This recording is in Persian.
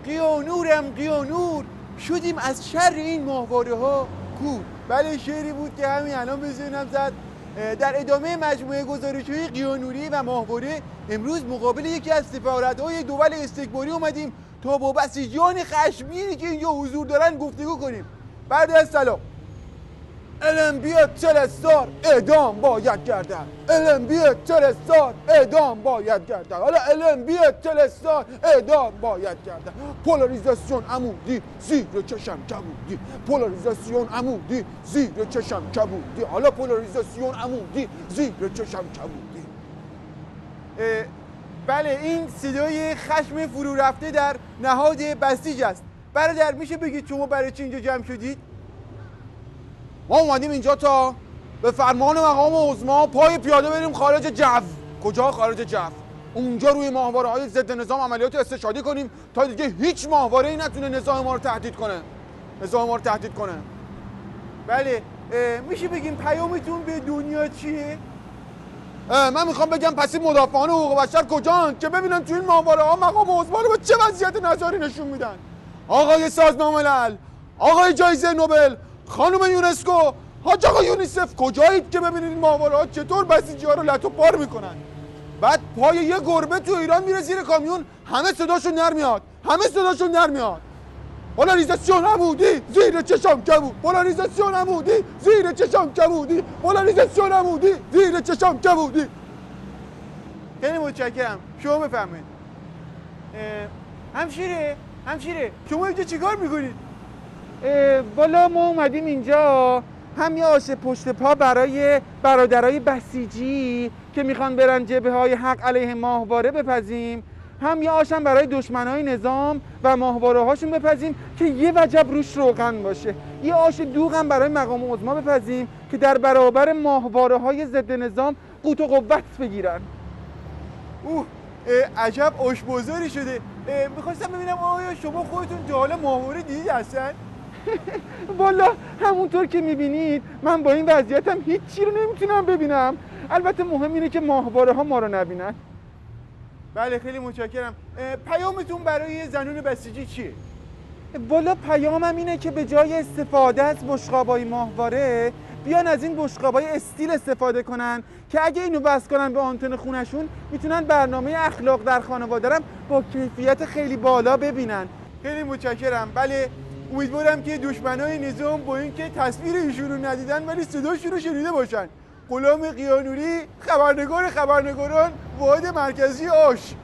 قیانور شدیم از شر این ماهواره ها کور. بله، شعری بود که همین الان به ذهنم زد. در ادامه مجموعه گزارش‌های قیانوری و ماهواره امروز مقابل یکی از سفارت‌های دول استکباری اومدیم تا با بسیجیان خشمگینی که اینجا حضور دارن گفتگو کنیم. بعد از سلام، المبیا تلستار اعدام باید گردن. المبیا تلستار اعدام باید گردن. حالا المبیا تلستار اعدام باید گردن. پولاریزاسیون عمودی زیر چشم کبودی. پولاریزاسیون عمودی زیر چشم کبودی. حالا پولاریزاسیون عمودی زیر چشم کبودی. بله، این صدای خشم فرو رفته در نهاد بسیج است. برادر، میشه بگید شما برای چی اینجا جمع شدید؟ ما اومدیم اینجا تا به فرمان مقام عظما پای پیاده بریم خارج جو. کجا خارج جو؟ اونجا روی ماهواره‌های ضد نظام عملیات استشهادی کنیم تا دیگه هیچ ماهواره‌ای نتونه نظام ما رو تهدید کنه. بله، میشه بگیم پیامتون به دنیا چیه؟ من میخوام بگم پس این مدافعان حقوق بشر کجان که ببینن تو این ماهواره‌ها مقام عظما رو به چه وضعیت نظاری نشون میدن. آقای سازمان ملل، آقای جایزه نوبل، خانم یونسکو، حاج آقا یونیسف، کجایید که ببینید این ماهواره‌ها چطور بسیجی‌ها رو لت و پار میکنن؟ بعد پای یه گربه تو ایران میره زیر کامیون، همه صداشون در میاد. پولاریزاسیون عمودی زیر چشم کبود. پولاریزاسیون عمودی زیر چشم کبودی. پولاریزاسیون عمودی زیر چشم کبودی. خیلی متشکرم. شما بفرمایید. همشیره شما اینجا چیکار میکنید؟ والا ما اومدیم اینجا هم یه آش پشت پا برای برادرای بسیجی که میخوان برن جبهه‌های حق علیه ماهواره بپزیم، هم یه آشم برای دشمنای نظام و ماهواره هاشون بپزیم که یه وجب روش روغن باشه. یه آش دوغ هم برای مقام عظما بپزیم که در برابر ماهواره های ضد نظام قوت و قوت بگیرن. عجب آشپزاری شده. میخواستم ببینم آیا شما خودتون تا حالا ماهواره دیدید هستن؟ والا همونطور که میبینید من با این وضعیتم هیچی رو نمیتونم ببینم. البته مهم اینه که ماهواره ها ما رو نبینن. بله، خیلی متشکرم. پیامتون برای زنون بسیجی چیه؟ والا پیامم اینه که به جای استفاده از بشقابای ماهواره بیان از این بشقابای استیل استفاده کنن که اگه اینو بس کنن به آنتن خونشون میتونن برنامه اخلاق در خانواده رو با کیفیت خیلی بالا ببینن. خیلی متشکرم. بله، امیدوارم که دشمنای نظام با اینکه تصویر ایشون رو ندیدن ولی صداشون رو شنیده باشن. غلام قیانوری، خبرنگاران واحد مرکزی آش.